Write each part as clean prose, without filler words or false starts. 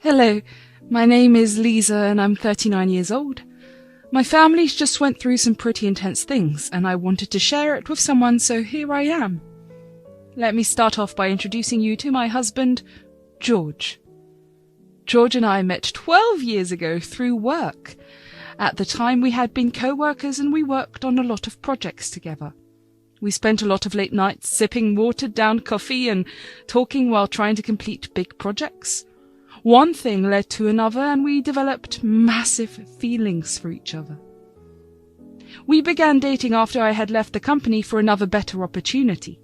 Hello, my name is Lisa and I'm 39 years old. My family's just went through some pretty intense things and I wanted to share it with someone, so here I am. Let me start off by introducing you to my husband, George. George and I met 12 years ago through work. At the time we had been co-workers and we worked on a lot of projects together. We spent a lot of late nights sipping watered-down coffee and talking while trying to complete big projects. One thing led to another and we developed massive feelings for each other. We began dating after I had left the company for another better opportunity.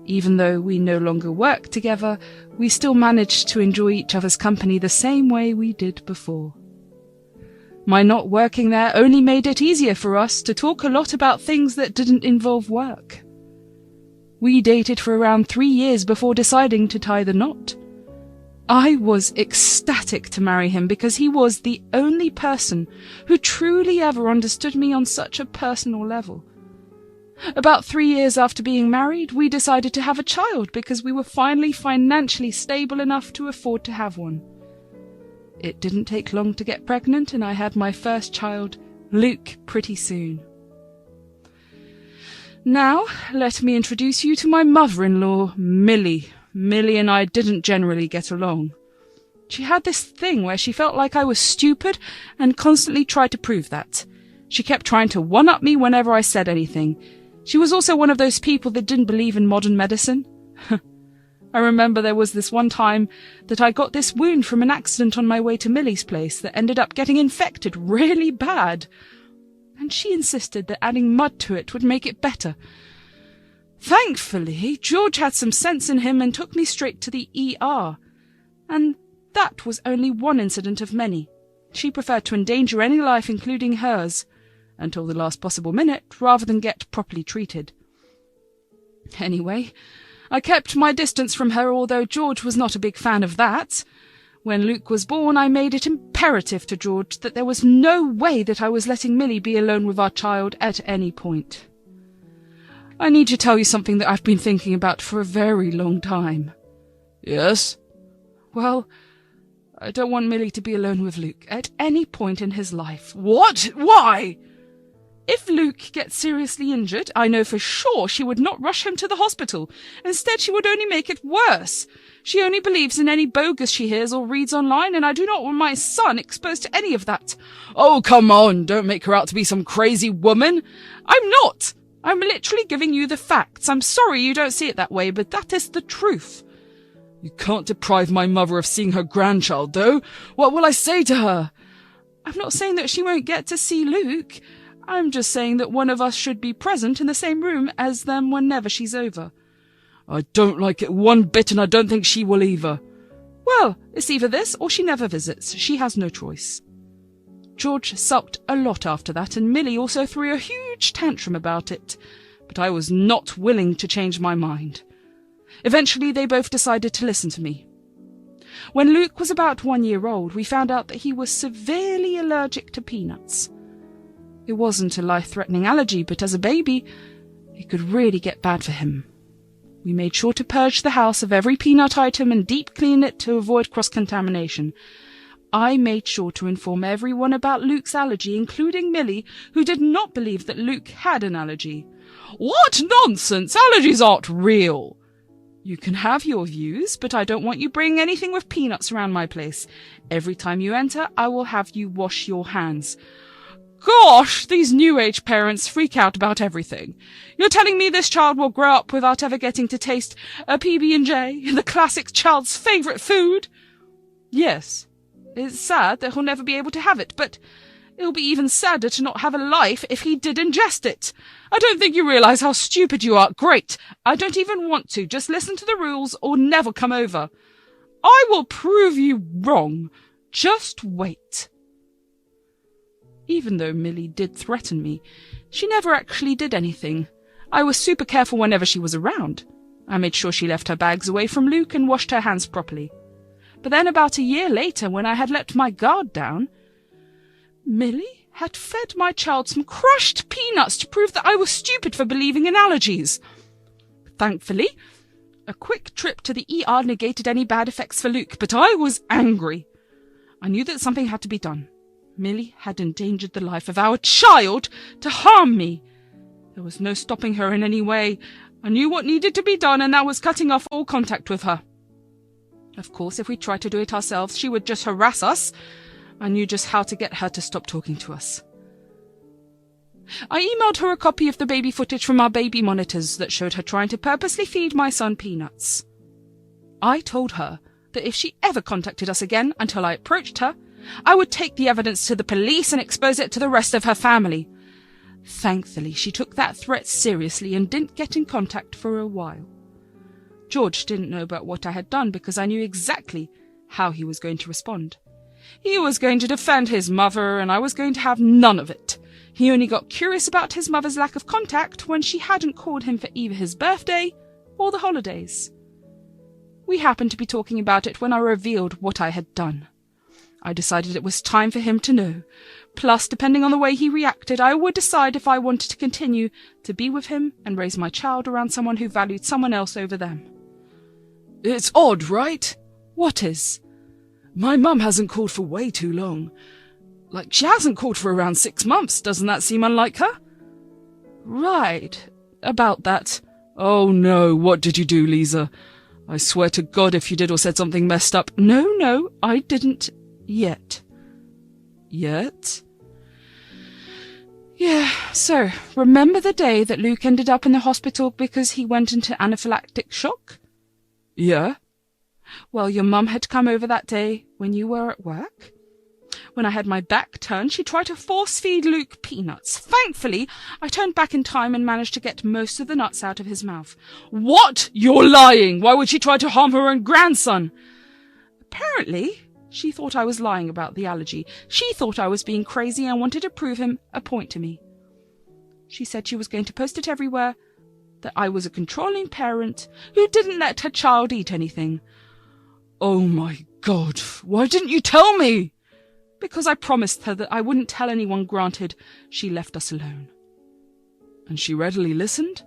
Even though we no longer worked together, we still managed to enjoy each other's company the same way we did before. My not working there only made it easier for us to talk a lot about things that didn't involve work. We dated for around 3 years before deciding to tie the knot. I was ecstatic to marry him because he was the only person who truly ever understood me on such a personal level. About 3 years after being married, we decided to have a child because we were finally financially stable enough to afford to have one. It didn't take long to get pregnant and I had my first child, Luke, pretty soon. Now, let me introduce you to my mother-in-law, Millie. Millie and I didn't generally get along. She had this thing where she felt like I was stupid and constantly tried to prove that. She kept trying to one-up me whenever I said anything. She was also one of those people that didn't believe in modern medicine. I remember there was this one time that I got this wound from an accident on my way to Millie's place that ended up getting infected really bad. And she insisted that adding mud to it would make it better. Thankfully, George had some sense in him and took me straight to the ER. And that was only one incident of many. She preferred to endanger any life, including hers, until the last possible minute, rather than get properly treated. Anyway, I kept my distance from her, although George was not a big fan of that. When Luke was born, I made it imperative to George that there was no way that I was letting Millie be alone with our child at any point. I need to tell you something that I've been thinking about for a very long time. Yes? Well, I don't want Millie to be alone with Luke at any point in his life. What? Why? If Luke gets seriously injured, I know for sure she would not rush him to the hospital. Instead, she would only make it worse. She only believes in any bogus she hears or reads online, and I do not want my son exposed to any of that. Oh, come on, don't make her out to be some crazy woman. I'm not. I'm literally giving you the facts. I'm sorry you don't see it that way, but that is the truth. You can't deprive my mother of seeing her grandchild, though. What will I say to her? I'm not saying that she won't get to see Luke. I'm just saying that one of us should be present in the same room as them whenever she's over. I don't like it one bit, and I don't think she will either. Well, it's either this or she never visits. She has no choice. George sulked a lot after that, and Millie also threw a huge tantrum about it, but I was not willing to change my mind. Eventually, they both decided to listen to me. When Luke was about 1 year old, we found out that he was severely allergic to peanuts. It wasn't a life-threatening allergy, but as a baby, it could really get bad for him. We made sure to purge the house of every peanut item and deep clean it to avoid cross-contamination. I made sure to inform everyone about Luke's allergy, including Millie, who did not believe that Luke had an allergy. What nonsense! Allergies aren't real. You can have your views, but I don't want you bringing anything with peanuts around my place. Every time you enter, I will have you wash your hands. Gosh, these new age parents freak out about everything. You're telling me this child will grow up without ever getting to taste a PB&J, the classic child's favourite food? Yes. It's sad that he'll never be able to have it, but it'll be even sadder to not have a life if he did ingest it. I don't think you realise how stupid you are. Great. I don't even want to. Just listen to the rules or never come over. I will prove you wrong. Just wait. Even though Millie did threaten me, she never actually did anything. I was super careful whenever she was around. I made sure she left her bags away from Luke and washed her hands properly. But then about a year later, when I had let my guard down, Millie had fed my child some crushed peanuts to prove that I was stupid for believing in allergies. Thankfully, A quick trip to the ER negated any bad effects for Luke, but I was angry. I knew that something had to be done. Millie had endangered the life of our child to harm me. There was no stopping her in any way. I knew what needed to be done, and that was cutting off all contact with her. Of course, if we tried to do it ourselves, she would just harass us. I knew just how to get her to stop talking to us. I emailed her a copy of the baby footage from our baby monitors that showed her trying to purposely feed my son peanuts. I told her that if she ever contacted us again until I approached her, I would take the evidence to the police and expose it to the rest of her family. Thankfully, she took that threat seriously and didn't get in contact for a while. George didn't know about what I had done because I knew exactly how he was going to respond. He was going to defend his mother, and I was going to have none of it. He only got curious about his mother's lack of contact when she hadn't called him for either his birthday or the holidays. We happened to be talking about it when I revealed what I had done. I decided it was time for him to know. Plus, depending on the way he reacted, I would decide if I wanted to continue to be with him and raise my child around someone who valued someone else over them. It's odd, right? What is? My mum hasn't called for way too long. Like, she hasn't called for around 6 months. Doesn't that seem unlike her? Right. About that. Oh no, what did you do, Lisa? I swear to God if you did or said something messed up. No, I didn't yet. Yet? Yeah, so, remember the day that Luke ended up in the hospital because he went into anaphylactic shock? Yeah. Well, your mum had come over that day when you were at work. When I had my back turned, she tried to force-feed Luke peanuts. Thankfully, I turned back in time and managed to get most of the nuts out of his mouth. What? You're lying! Why would she try to harm her own grandson? Apparently, she thought I was lying about the allergy. She thought I was being crazy and wanted to prove him a point to me. She said she was going to post it everywhere, that I was a controlling parent who didn't let her child eat anything. Oh my God, why didn't you tell me? Because I promised her that I wouldn't tell anyone, granted she left us alone. And she readily listened?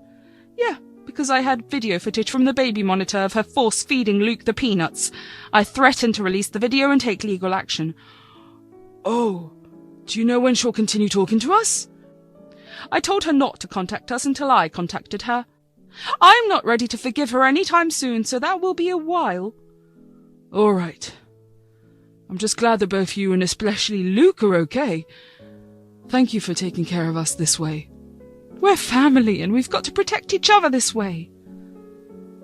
Yeah, because I had video footage from the baby monitor of her force-feeding Luke the peanuts. I threatened to release the video and take legal action. Oh, do you know when she'll continue talking to us? I told her not to contact us until I contacted her. I'm not ready to forgive her anytime soon, so that will be a while. All right. I'm just glad that both you and especially Luke are okay. Thank you for taking care of us this way. We're family, and we've got to protect each other this way.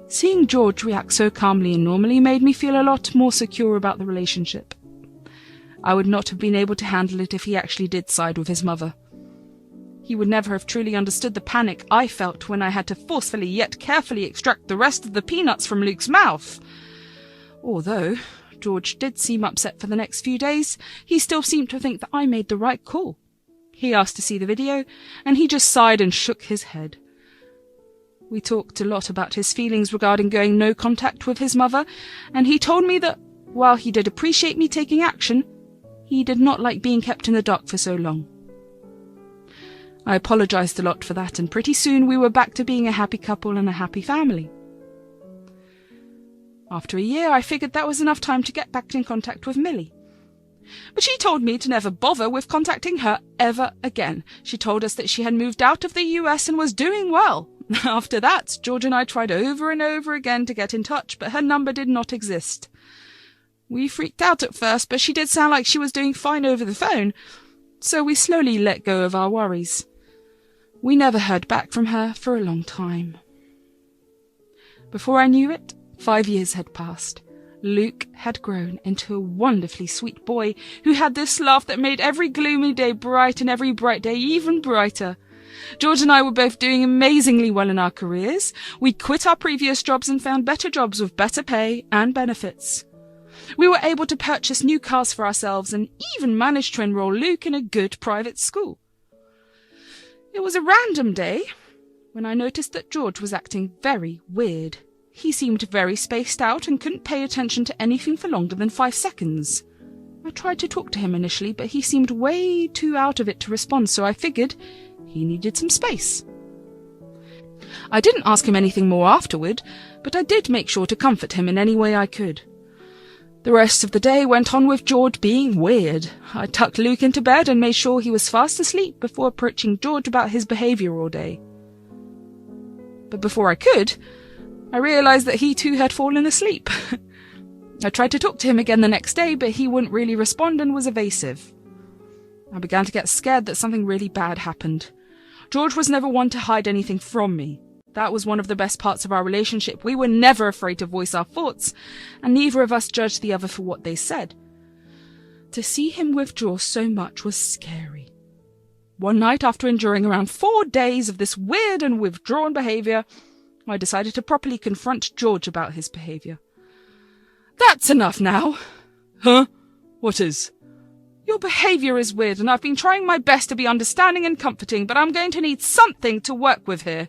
Seeing George react so calmly and normally made me feel a lot more secure about the relationship. I would not have been able to handle it if he actually did side with his mother. He would never have truly understood the panic I felt when I had to forcefully yet carefully extract the rest of the peanuts from Luke's mouth. Although George did seem upset for the next few days, he still seemed to think that I made the right call. He asked to see the video, and he just sighed and shook his head. We talked a lot about his feelings regarding going no contact with his mother, and he told me that, while he did appreciate me taking action, he did not like being kept in the dark for so long. I apologized a lot for that, and pretty soon we were back to being a happy couple and a happy family. After a year, I figured that was enough time to get back in contact with Millie. But she told me to never bother with contacting her ever again. She told us that she had moved out of the US and was doing well. After that, George and I tried over and over again to get in touch, but her number did not exist. We freaked out at first, but she did sound like she was doing fine over the phone, so we slowly let go of our worries. We never heard back from her for a long time. Before I knew it, 5 years had passed. Luke had grown into a wonderfully sweet boy who had this laugh that made every gloomy day bright and every bright day even brighter. George and I were both doing amazingly well in our careers. We quit our previous jobs and found better jobs with better pay and benefits. We were able to purchase new cars for ourselves and even managed to enroll Luke in a good private school. It was a random day when I noticed that George was acting very weird. He seemed very spaced out and couldn't pay attention to anything for longer than 5 seconds. I tried to talk to him initially, but he seemed way too out of it to respond, so I figured he needed some space. I didn't ask him anything more afterward, but I did make sure to comfort him in any way I could. The rest of the day went on with George being weird. I tucked Luke into bed and made sure he was fast asleep before approaching George about his behaviour all day. But before I could, I realised that he too had fallen asleep. I tried to talk to him again the next day, but he wouldn't really respond and was evasive. I began to get scared that something really bad happened. George was never one to hide anything from me. That was one of the best parts of our relationship. We were never afraid to voice our thoughts, and neither of us judged the other for what they said. To see him withdraw so much was scary. One night, after enduring around 4 days of this weird and withdrawn behaviour, I decided to properly confront George about his behaviour. "That's enough now." "Huh? What is?" "Your behaviour is weird, and I've been trying my best to be understanding and comforting, but I'm going to need something to work with here."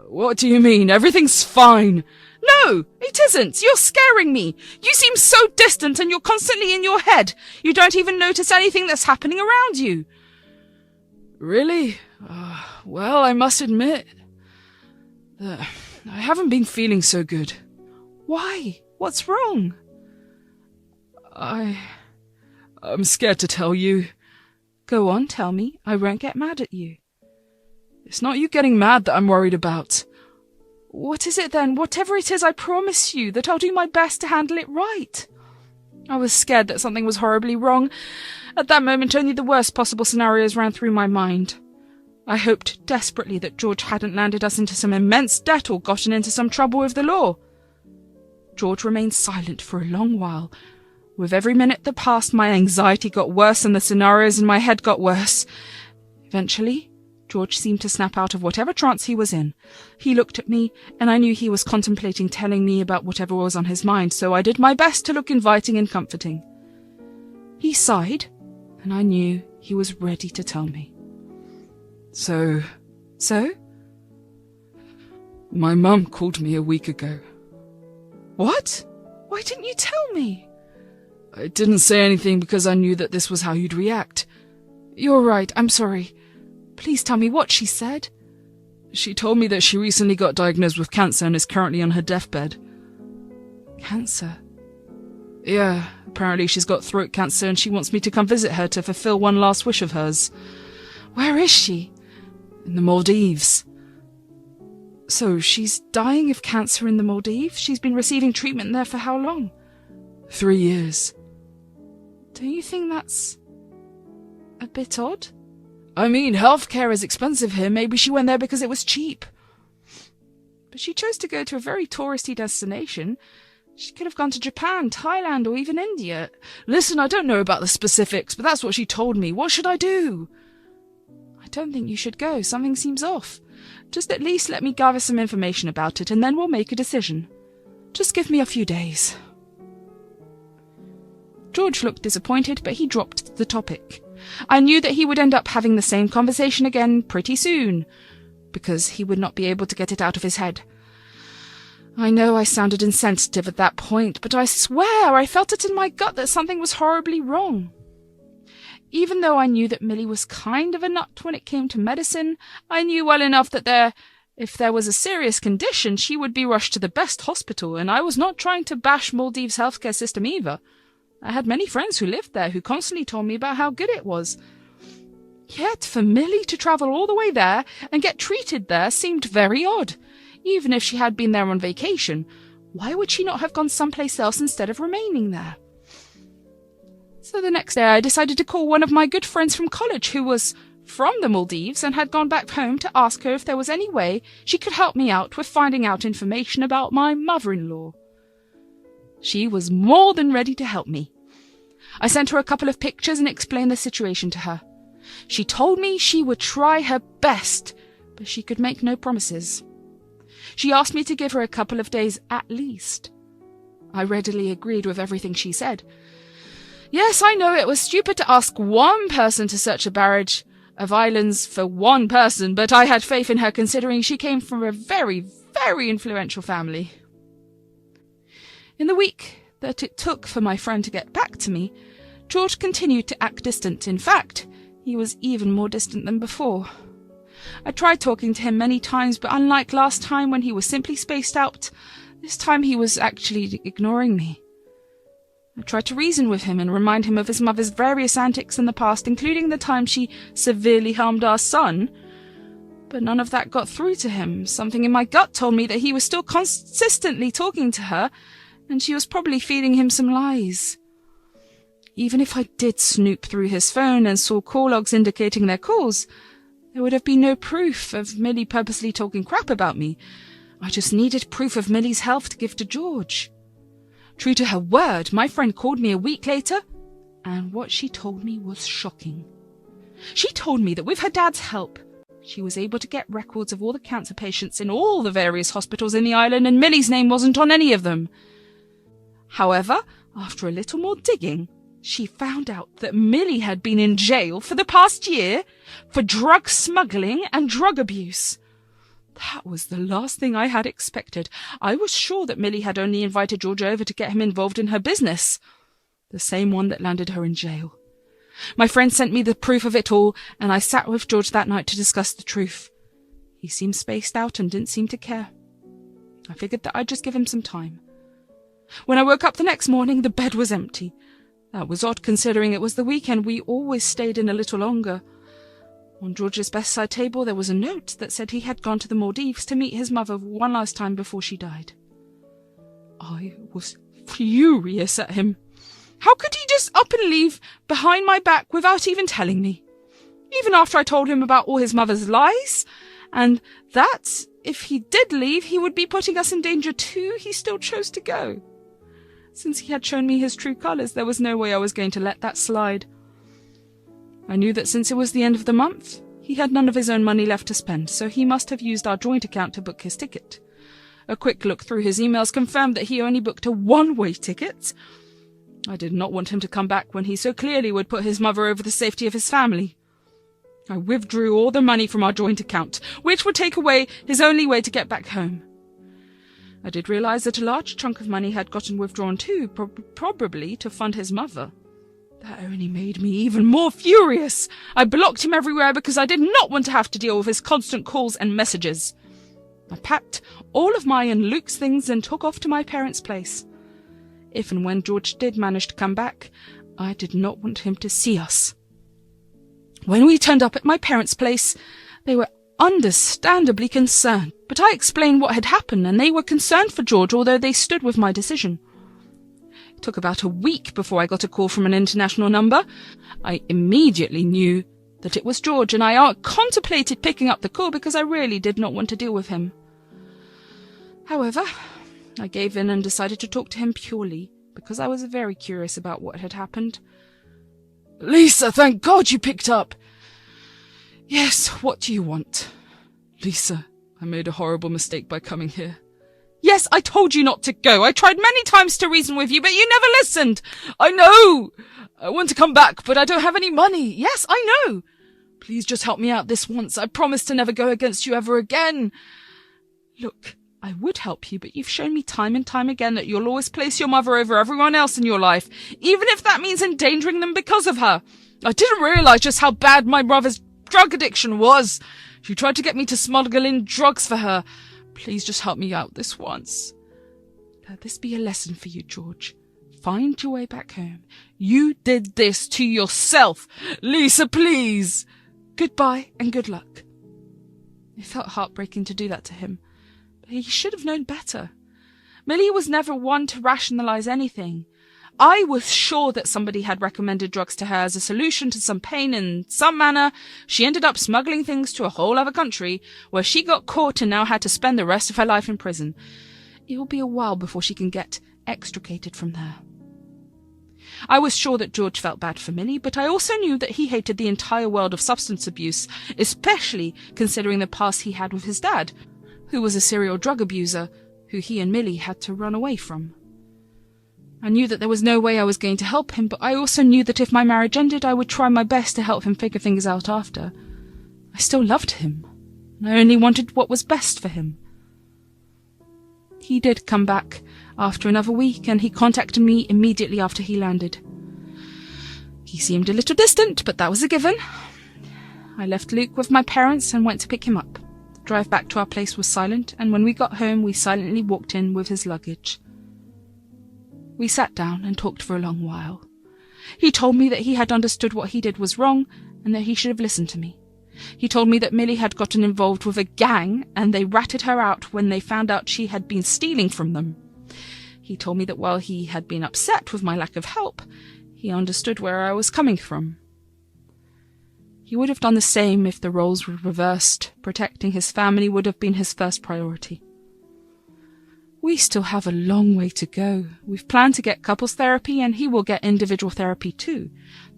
"What do you mean? Everything's fine." "No, it isn't. You're scaring me. You seem so distant and you're constantly in your head. You don't even notice anything that's happening around you." "Really? Well, I must admit that I haven't been feeling so good." "Why? What's wrong?" I'm scared to tell you." "Go on, tell me. I won't get mad at you." "It's not you getting mad that I'm worried about." "What is it then? Whatever it is, I promise you that I'll do my best to handle it right." I was scared that something was horribly wrong. At that moment, only the worst possible scenarios ran through my mind. I hoped desperately that George hadn't landed us into some immense debt or gotten into some trouble with the law. George remained silent for a long while. With every minute that passed, my anxiety got worse and the scenarios in my head got worse. Eventually, George seemed to snap out of whatever trance he was in. He looked at me, and I knew he was contemplating telling me about whatever was on his mind, so I did my best to look inviting and comforting. He sighed, and I knew he was ready to tell me. So? So? My mum called me a week ago." "What? Why didn't you tell me?" "I didn't say anything because I knew that this was how you'd react." "You're right, I'm sorry. Please tell me what she said." "She told me that she recently got diagnosed with cancer and is currently on her deathbed." "Cancer?" "Yeah, apparently she's got throat cancer and she wants me to come visit her to fulfill one last wish of hers." "Where is she?" "In the Maldives." "So she's dying of cancer in the Maldives? She's been receiving treatment there for how long?" 3 years. "Don't you think that's a bit odd?" "I mean, healthcare is expensive here. Maybe she went there because it was cheap." "But she chose to go to a very touristy destination. She could have gone to Japan, Thailand, or even India." "Listen, I don't know about the specifics, but that's what she told me. What should I do?" "I don't think you should go. Something seems off. Just at least let me gather some information about it, and then we'll make a decision. Just give me a few days." George looked disappointed, but he dropped the topic. I knew that he would end up having the same conversation again pretty soon, because he would not be able to get it out of his head. I know I sounded insensitive at that point, but I swear I felt it in my gut that something was horribly wrong. Even though I knew that Millie was kind of a nut when it came to medicine, I knew well enough that if there was a serious condition, she would be rushed to the best hospital, and I was not trying to bash Maldives' healthcare system either. I had many friends who lived there who constantly told me about how good it was. Yet for Millie to travel all the way there and get treated there seemed very odd. Even if she had been there on vacation, why would she not have gone someplace else instead of remaining there? So the next day I decided to call one of my good friends from college who was from the Maldives and had gone back home to ask her if there was any way she could help me out with finding out information about my mother-in-law. She was more than ready to help me. I sent her a couple of pictures and explained the situation to her. She told me she would try her best, but she could make no promises. She asked me to give her a couple of days at least. I readily agreed with everything she said. Yes, I know it was stupid to ask one person to search a barrage of islands for one person, but I had faith in her considering she came from a very, very influential family. In the week that it took for my friend to get back to me, George continued to act distant. In fact, he was even more distant than before. I tried talking to him many times, but unlike last time when he was simply spaced out, This time he was actually ignoring me. I tried to reason with him and remind him of his mother's various antics in the past, including the time she severely harmed our son. But none of that got through to him. Something in my gut told me that he was still consistently talking to her, and she was probably feeding him some lies. Even if I did snoop through his phone and saw call logs indicating their calls, there would have been no proof of Millie purposely talking crap about me. I just needed proof of Millie's health to give to George. True to her word, my friend called me a week later, and what she told me was shocking. She told me that with her dad's help, she was able to get records of all the cancer patients in all the various hospitals in the island, and Millie's name wasn't on any of them. However, after a little more digging, she found out that Millie had been in jail for the past year for drug smuggling and drug abuse. That was the last thing I had expected. I was sure that Millie had only invited George over to get him involved in her business, the same one that landed her in jail. My friend sent me the proof of it all, and I sat with George that night to discuss the truth. He seemed spaced out and didn't seem to care. I figured that I'd just give him some time. When I woke up the next morning, the bed was empty. That was odd, considering it was the weekend. We always stayed in a little longer. On George's bedside table there was a note that said he had gone to the Maldives to meet his mother one last time before she died. I was furious at him. How could he just up and leave behind my back without even telling me? Even after I told him about all his mother's lies, and that, if he did leave, he would be putting us in danger too, he still chose to go. Since he had shown me his true colours, there was no way I was going to let that slide. I knew that since it was the end of the month, he had none of his own money left to spend, so he must have used our joint account to book his ticket. A quick look through his emails confirmed that he only booked a one-way ticket. I did not want him to come back when he so clearly would put his mother over the safety of his family. I withdrew all the money from our joint account, which would take away his only way to get back home. I did realize that a large chunk of money had gotten withdrawn too, probably to fund his mother. That only made me even more furious. I blocked him everywhere because I did not want to have to deal with his constant calls and messages. I packed all of my and Luke's things and took off to my parents' place. If and when George did manage to come back, I did not want him to see us. When we turned up at my parents' place, they were understandably concerned, but I explained what had happened, and they were concerned for George, although they stood with my decision. It took about a week before I got a call from an international number. I immediately knew that it was George, and I contemplated picking up the call because I really did not want to deal with him. However, I gave in and decided to talk to him purely because I was very curious about what had happened. "Lisa, thank God you picked up." "Yes, what do you want?" "Lisa, I made a horrible mistake by coming here." "Yes, I told you not to go. I tried many times to reason with you, but you never listened." "I know. I want to come back, but I don't have any money." "Yes, I know. Please just help me out this once. I promise to never go against you ever again." "Look, I would help you, but you've shown me time and time again that you'll always place your mother over everyone else in your life, even if that means endangering them because of her. I didn't realize just how bad my mother's drug addiction was. She tried to get me to smuggle in drugs for her. Please just help me out this once. Let this be a lesson for you, George. Find your way back home. You did this to yourself. Lisa, please. Goodbye and good luck." It felt heartbreaking to do that to him, but he should have known better. Millie was never one to rationalize anything. I was sure that somebody had recommended drugs to her as a solution to some pain in some manner. She ended up smuggling things to a whole other country, where she got caught and now had to spend the rest of her life in prison. It will be a while before she can get extricated from there. I was sure that George felt bad for Millie, but I also knew that he hated the entire world of substance abuse, especially considering the past he had with his dad, who was a serial drug abuser, who he and Millie had to run away from. I knew that there was no way I was going to help him, but I also knew that if my marriage ended, I would try my best to help him figure things out after. I still loved him, and I only wanted what was best for him. He did come back after another week, and he contacted me immediately after he landed. He seemed a little distant, but that was a given. I left Luke with my parents and went to pick him up. The drive back to our place was silent, and when we got home we silently walked in with his luggage. We sat down and talked for a long while. He told me that he had understood what he did was wrong, and that he should have listened to me. He told me that Millie had gotten involved with a gang, and they ratted her out when they found out she had been stealing from them. He told me that while he had been upset with my lack of help, he understood where I was coming from. He would have done the same if the roles were reversed. Protecting his family would have been his first priority. We still have a long way to go. We've planned to get couples therapy, and he will get individual therapy too,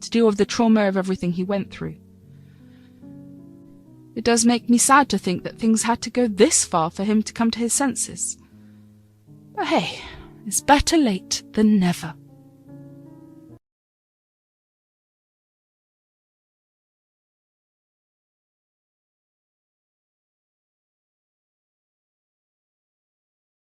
to deal with the trauma of everything he went through. It does make me sad to think that things had to go this far for him to come to his senses. But hey, it's better late than never.